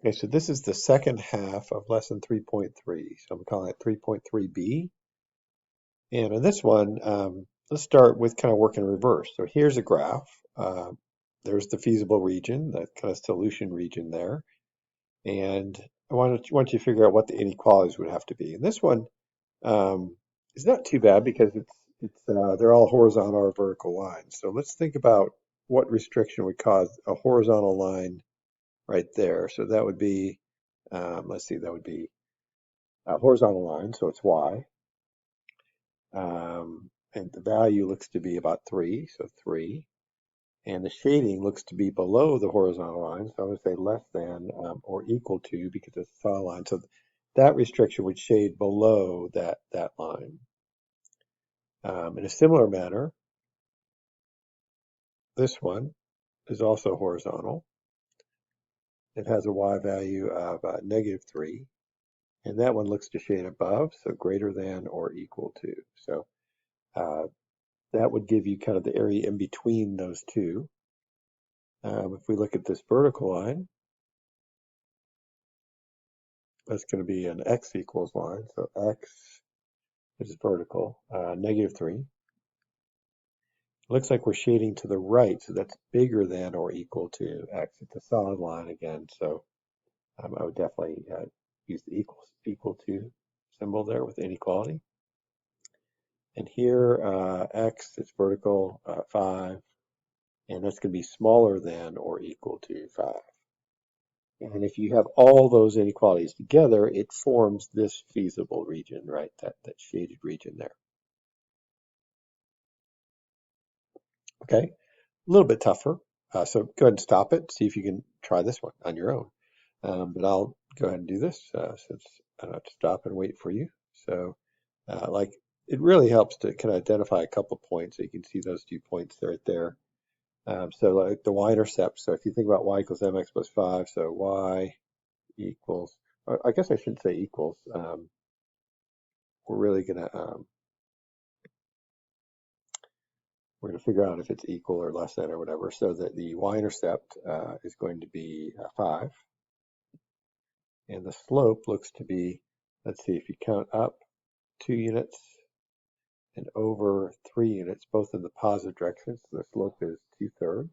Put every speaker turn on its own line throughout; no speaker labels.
Okay, so this is the second half of lesson 3.3. So I'm calling it 3.3b. And in this one, let's start with kind of work in reverse. So here's a graph. There's the feasible region, that kind of solution region there. And I want you to figure out what the inequalities would have to be. And this one is not too bad because they're all horizontal or vertical lines. So let's think about what restriction would cause a horizontal line right there. So that would be, let's see, that would be a horizontal line, so it's y. And the value looks to be about 3, so 3. And the shading looks to be below the horizontal line, so I would say less than or equal to because it's a solid line. So that restriction would shade below that line. In a similar manner, this one is also horizontal. It has a y value of -3, and that one looks to shade above, so greater than or equal to. So uh, that would give you kind of the area in between those two. If we look at this vertical line, that's going to be an x equals line. So x is vertical, -3. Looks like we're shading to the right, so that's bigger than or equal to x. It's a solid line again, so I would definitely use the equal to symbol there with inequality. And here, x is vertical, 5, and that's going to be smaller than or equal to 5. And if you have all those inequalities together, it forms this feasible region, right? That shaded region there. Okay, a little bit tougher. So go ahead and stop it. See if you can try this one on your own. But I'll go ahead and do this since I don't have to stop and wait for you. So like it really helps to kind of identify a couple points. So you can see those 2 points right there. So like the y-intercept. So if you think about y equals mx plus 5, so y equals, or I guess I shouldn't say equals. We're really gonna figure out if it's equal or less than or whatever. So that the y-intercept is going to be 5, and the slope looks to be, let's see, if you count up 2 units and over 3 units, both in the positive direction, so the slope is 2/3.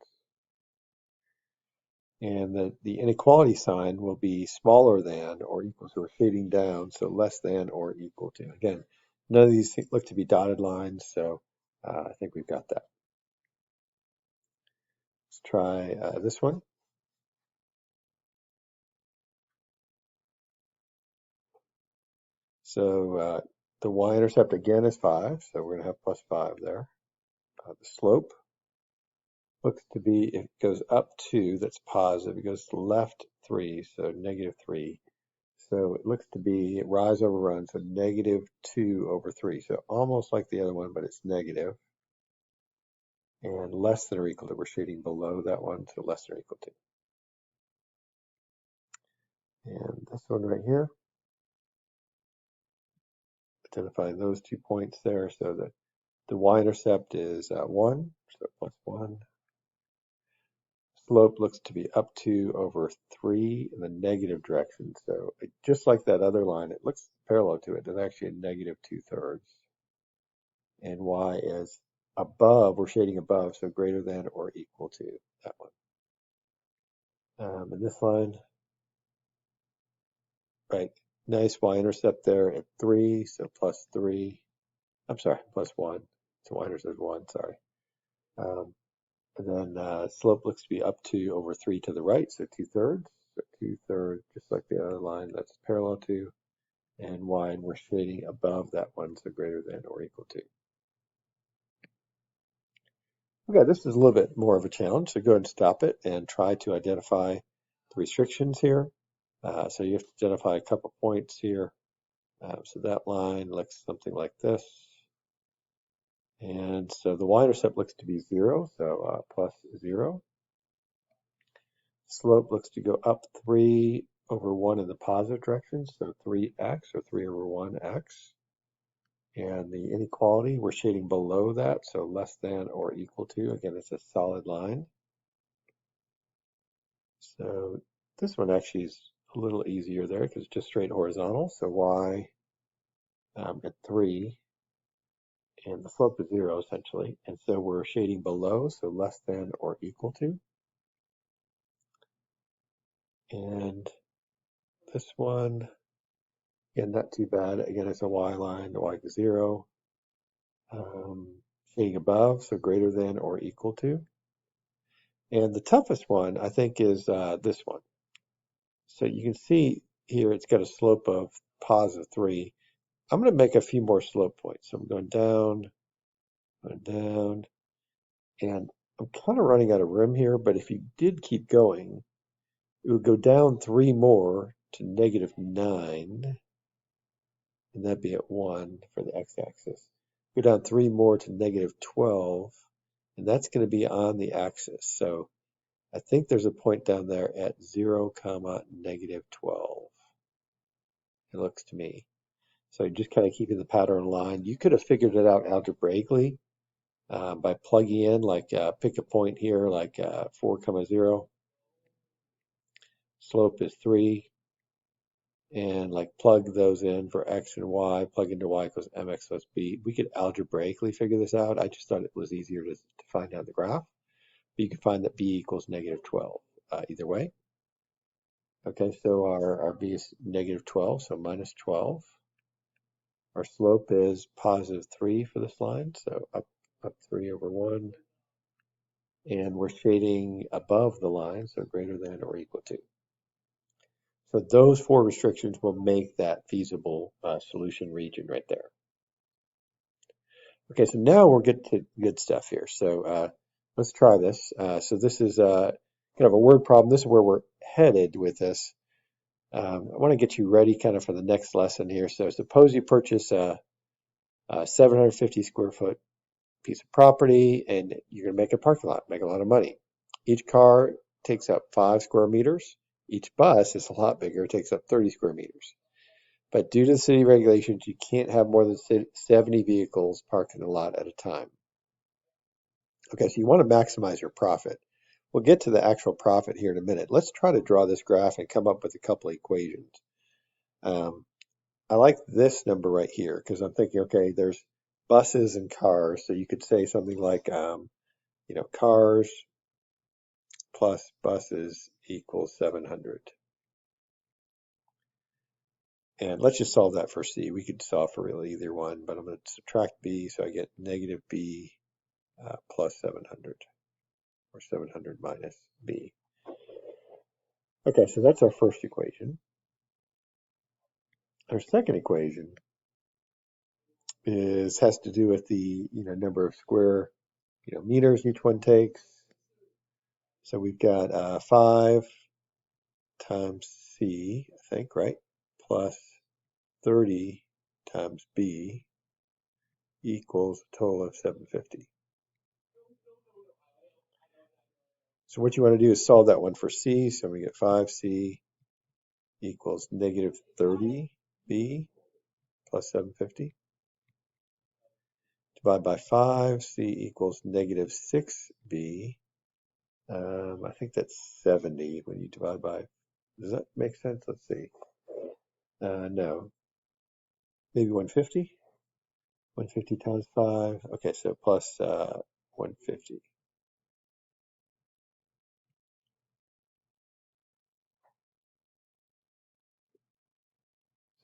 And the inequality sign will be smaller than or equal, so we're shading down, so less than or equal to. Again, none of these look to be dotted lines, so I think we've got that. Let's try this one. So the y-intercept again is 5, so we're going to have plus 5 there. The slope looks to be, if it goes up 2, that's positive. It goes left 3, so -3. So it looks to be rise over run, so -2/3. So almost like the other one, but it's negative. And less than or equal to, we're shading below that one, so less than or equal to. And this one right here, identifying those 2 points there. So the y-intercept is 1, so +1. Slope looks to be up 2/3 in the negative direction. So just like that other line, it looks parallel to it. It's actually a -2/3. And y is above, we're shading above, so greater than or equal to that one. And this line, right, nice y-intercept there at 3, so +3. I'm sorry, +1. So y-intercept is 1, sorry. And then slope looks to be up 2/3 to the right, so 2/3. So 2/3, just like the other line that's parallel to. And y, and we're shading above that one, so greater than or equal to. Okay, this is a little bit more of a challenge, so go ahead and stop it and try to identify the restrictions here. So you have to identify a couple points here. So that line looks something like this. And so the y-intercept looks to be 0, so +0. Slope looks to go up 3/1 in the positive direction, so 3x or 3/1x. And the inequality, we're shading below that, so less than or equal to. Again, it's a solid line. So this one actually is a little easier there because it's just straight horizontal. So y at 3, and the slope is 0 essentially. And so we're shading below, so less than or equal to. And this one, again, not too bad. Again, it's a y line, the y is 0. Shading above, so greater than or equal to. And the toughest one, I think, is this one. So you can see here it's got a slope of positive 3. I'm going to make a few more slope points. So I'm going down, and I'm kind of running out of room here, but if you did keep going, it would go down 3 more to -9, and that'd be at 1 for the x-axis. Go down 3 more to -12, and that's going to be on the axis. So I think there's a point down there at 0, -12. It looks to me. So just kind of keeping the pattern in line. You could have figured it out algebraically by plugging in, like pick a point here, like 4, 0. Slope is 3. And like plug those in for x and y, plug into y equals mx plus b. We could algebraically figure this out. I just thought it was easier to find out the graph. But you can find that b equals -12 either way. Okay, so our b is -12, so -12. Our slope is +3 for this line, so up 3 over 1. And we're shading above the line, so greater than or equal to. So those 4 restrictions will make that feasible solution region right there. Okay, so now we'll get to good stuff here. So let's try this. So this is kind of a word problem. This is where we're headed with this. I want to get you ready kind of for the next lesson here. So suppose you purchase a 750 square foot piece of property and you're going to make a parking lot, make a lot of money. Each car takes up 5 square meters. Each bus is a lot bigger, it takes up 30 square meters. But due to city regulations, you can't have more than 70 vehicles parked in a lot at a time. Okay, so you want to maximize your profit. We'll get to the actual profit here in a minute. Let's try to draw this graph and come up with a couple of equations. I like this number right here because I'm thinking, okay, there's buses and cars. So you could say something like, cars plus buses equals 700. And let's just solve that for C. We could solve for really either one, but I'm going to subtract B, so I get negative B plus 700, or 700 minus B. Okay, so that's our first equation. Our second equation has to do with the number of square meters each one takes. So we've got 5 times C, I think, right? Plus 30 times B equals a total of 750. So what you want to do is solve that one for C. So we get 5C equals negative 30B plus 750. Divide by 5, C equals negative 6B. I think that's 70 when you divide by, does that make sense? Let's see. No. Maybe 150? 150 times 5. Okay, so plus 150.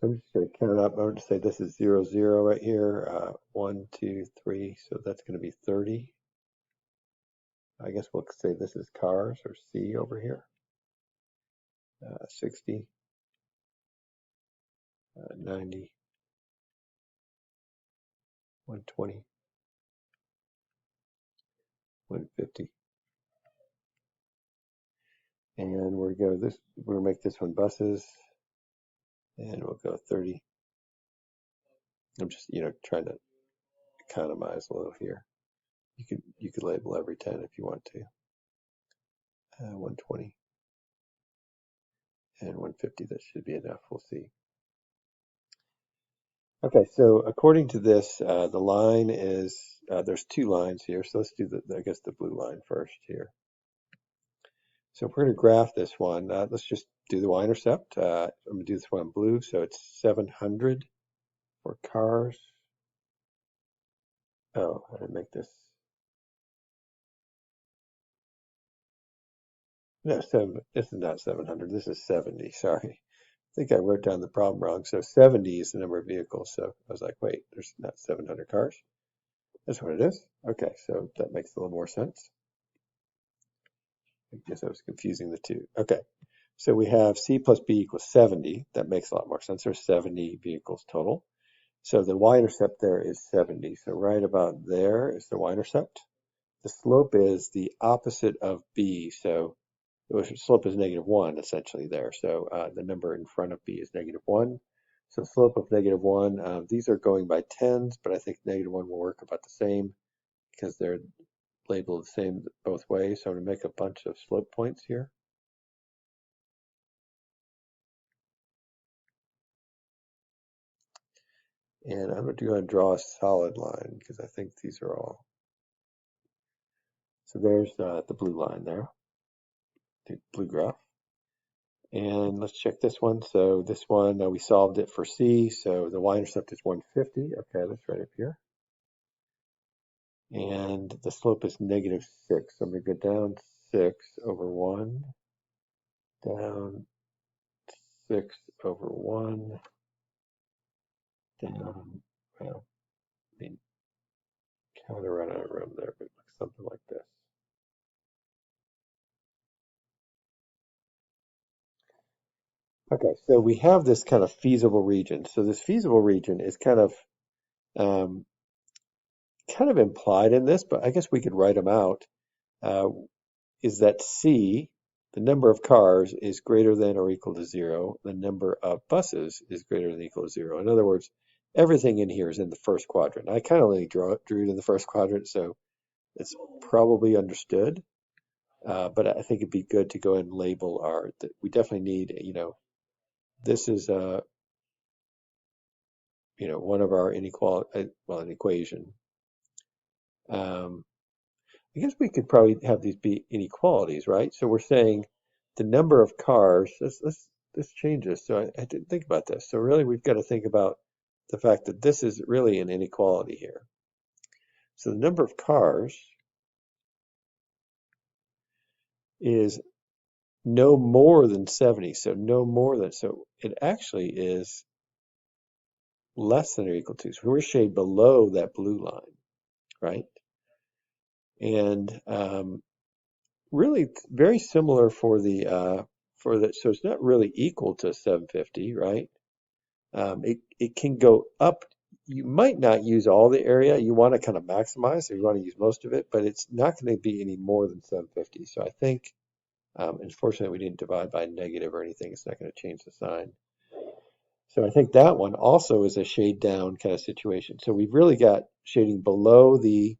So I'm just going to count up. I'm going to say this is 0, 0 right here. 1, 2, 3. So that's going to be 30. I guess we'll say this is cars, or C over here. 60, 90, 120, 150. And we're going to we'll make this one buses, and we'll go 30. I'm just trying to economize a little here. You could label every 10 if you want to. 120 and 150. That should be enough. We'll see. Okay, so according to this, the line is there's 2 lines here. So let's do I guess the blue line first here. So if we're going to graph this one, let's just do the y-intercept. I'm going to do this one in blue, so it's 700 for cars. Oh, I didn't make this. No, this is not 700. This is 70. Sorry. I think I wrote down the problem wrong. So 70 is the number of vehicles. So I was like, wait, there's not 700 cars. That's what it is. Okay, so that makes a little more sense. I guess I was confusing the two. Okay, so we have C plus B equals 70. That makes a lot more sense. There's 70 vehicles total. So the y-intercept there is 70. So right about there is the y-intercept. The slope is the opposite of B. So the slope is -1 essentially there. So the number in front of B is -1. So slope of -1, these are going by tens, but I think -1 will work about the same because they're labeled the same both ways. So I'm going to make a bunch of slope points here. And I'm going to draw a solid line because I think these are all. So there's the blue line there, the blue graph. And let's check this one. So this one, we solved it for C. So the y-intercept is 150. Okay, that's right up here. And the slope is -6. So I'm going to go down 6 over 1, down 6 over 1, down, well, I mean, kind of run out of room there, but something like this. Okay, so we have this kind of feasible region. So this feasible region is um, kind of implied in this, but I guess we could write them out. Uh, is that C, the number of cars, is greater than or equal to 0. The number of buses is greater than or equal to 0. In other words, everything in here is in the first quadrant. I kind of only drew it in the first quadrant, so it's probably understood. But I think it'd be good to go ahead and label we definitely need, this is one of our inequality, well, an equation. Um, I guess we could probably have these be inequalities, right? So we're saying the number of cars. Let's change this. So I didn't think about this. So really, we've got to think about the fact that this is really an inequality here. So the number of cars is no more than 70. So so it actually is less than or equal to. So we're shade below that blue line, right? And really very similar for so it's not really equal to 750, right? It can go up. You might not use all the area. You want to kind of maximize, so you want to use most of it, but it's not going to be any more than 750. So I think, unfortunately, we didn't divide by negative or anything. It's not going to change the sign. So I think that one also is a shade down kind of situation. So we've really got shading below the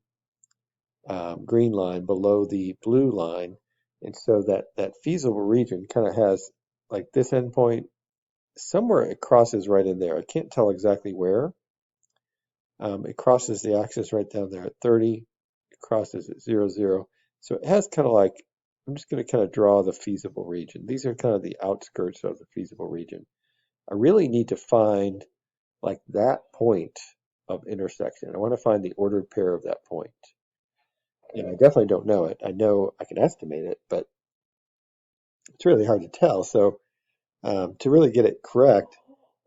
green line, below the blue line. And so that feasible region kind of has like this endpoint somewhere it crosses right in there. I can't tell exactly where. It crosses the axis right down there at 30. It crosses at 0, 0. So it has kind of like, I'm just going to kind of draw the feasible region. These are kind of the outskirts of the feasible region. I really need to find like that point of intersection. I want to find the ordered pair of that point. And I definitely don't know it. I know I can estimate it, but it's really hard to tell. So to really get it correct,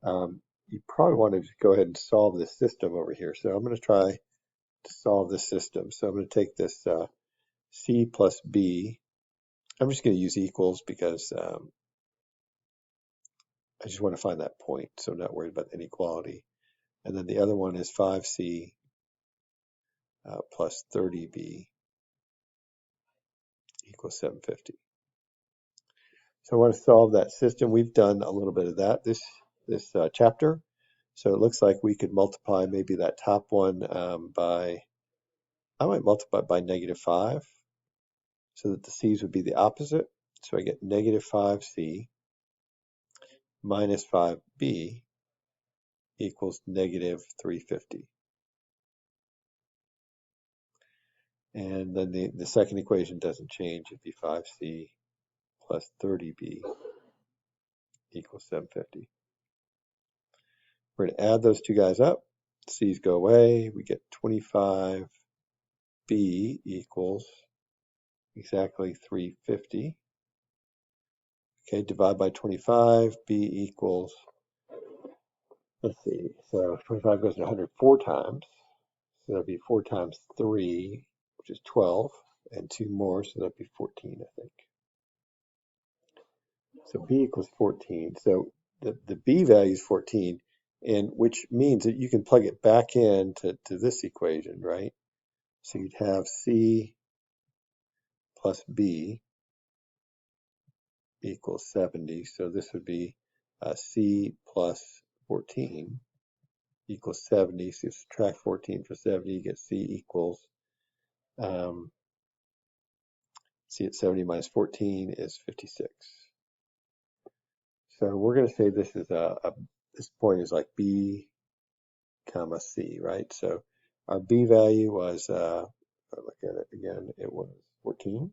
you probably want to just go ahead and solve this system over here. So I'm going to try to solve this system. So I'm going to take this C plus B. I'm just going to use equals because I just want to find that point. So I'm not worried about inequality. And then the other one is 5C plus 30B equals 750. So I want to solve that system. We've done a little bit of that this chapter. So it looks like we could multiply maybe that top one I might multiply by -5 so that the C's would be the opposite. So I get -5C minus 5B equals -350. And then the second equation doesn't change. It'd be 5C plus 30B equals 750. We're going to add those two guys up. C's go away. We get 25B equals exactly 350. Okay, divide by 25. B equals, let's see, so 25 goes to 104 times. So that'd be 4 times 3, which is 12, and 2 more, so that'd be 14, I think. So B equals 14. So the B value is 14, and which means that you can plug it back in to this equation, right? So you'd have C plus B equals 70. So this would be C plus 14 equals 70. So you subtract 14 from 70, you get C equals, C at 70 minus 14 is 56. So we're going to say this is this point is like B comma C, right? So our B value was, if I look at it again, it was 14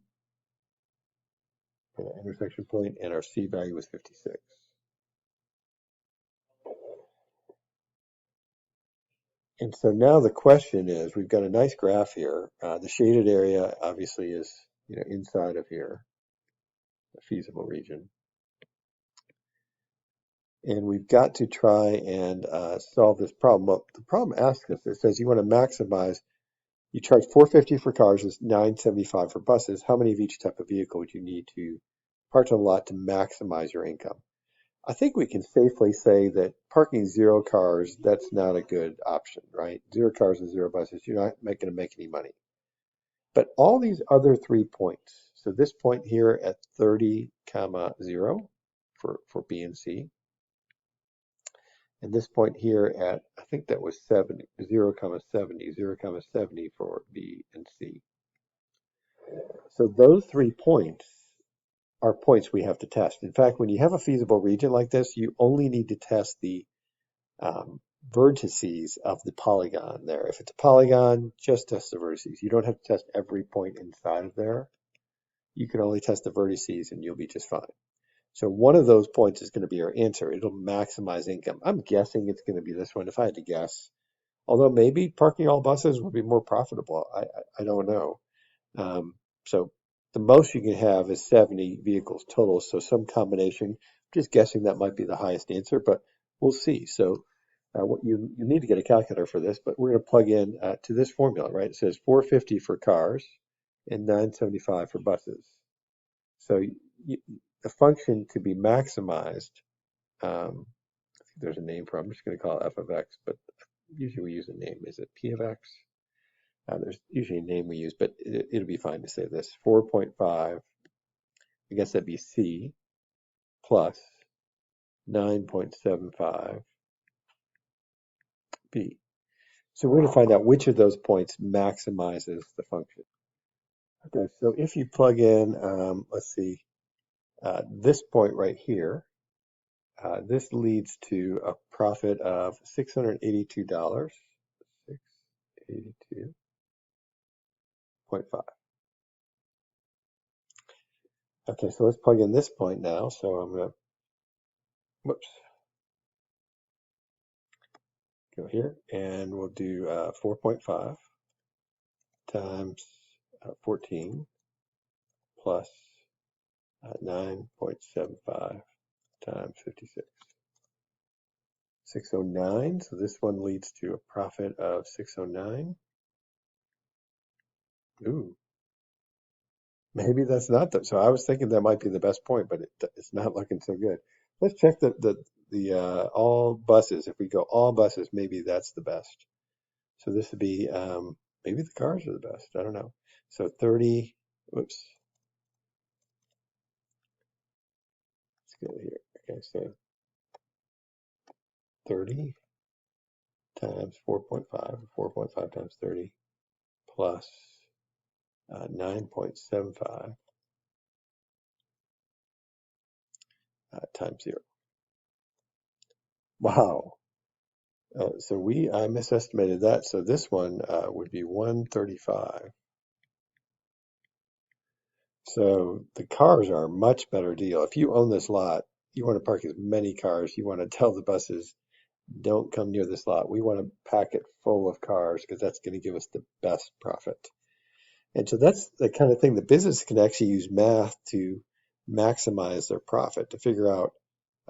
for the intersection point, and our C value was 56. And so now the question is, we've got a nice graph here. The shaded area obviously is, inside of here, the feasible region. And we've got to try and solve this problem. Well, the problem asks us, it says you want to maximize, you charge $450 for cars, it's $975 for buses. How many of each type of vehicle would you need to park on the lot to maximize your income? I think we can safely say that parking 0 cars, that's not a good option, right? 0 cars and 0 buses, you're not going to make any money. But all these other 3 points, so this point here at 30, 0 for B and C, and this point here at, I think that was 70, 0, 70, 0, 70 for B and C. So those 3 points are points we have to test. In fact, when you have a feasible region like this, you only need to test the vertices of the polygon there. If it's a polygon, just test the vertices. You don't have to test every point inside of there. You can only test the vertices and you'll be just fine. So one of those points is going to be our answer. It'll maximize income. I'm guessing it's going to be this one if I had to guess. Although maybe parking all buses would be more profitable. I don't know. So the most you can have is 70 vehicles total. So some combination, just guessing that might be the highest answer, but we'll see. So what you need to get a calculator for this, but we're going to plug in to this formula, right? It says 450 for cars and 975 for buses. So the function to be maximized, I think there's a name for it. I'm just going to call it f of x, but usually we use a name. Is it p of x? There's usually a name we use, but it'll be fine to say this. 4.5, I guess that'd be C, plus 9.75 B. So we're going to find out which of those points maximizes the function. Okay, so if you plug in, let's see, this point right here, this leads to a profit of $682, 682.5. Okay, so let's plug in this point now. So I'm going to, whoops, go here, and we'll do 4.5 times 14 plus 9.75 times 56. 609, so this one leads to a profit of 609. Ooh, maybe that's not that. So I was thinking that might be the best point, but it's not looking so good. Let's check the all buses. If we go all buses, maybe that's the best. So this would be, maybe the cars are the best. I don't know. So 30, whoops. Let's go here. Okay, so 30 times 4.5, 4.5 times 30 plus 9.75 times 0. Wow. So I misestimated that. So this one would be 135. So the cars are a much better deal. If you own this lot, you want to park as many cars. You want to tell the buses, don't come near this lot. We want to pack it full of cars because that's going to give us the best profit. And so that's the kind of thing the business can actually use math to maximize their profit, to figure out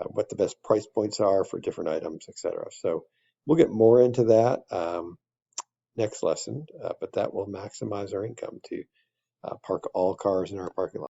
what the best price points are for different items, etc. So we'll get more into that next lesson, but that will maximize our income to park all cars in our parking lot.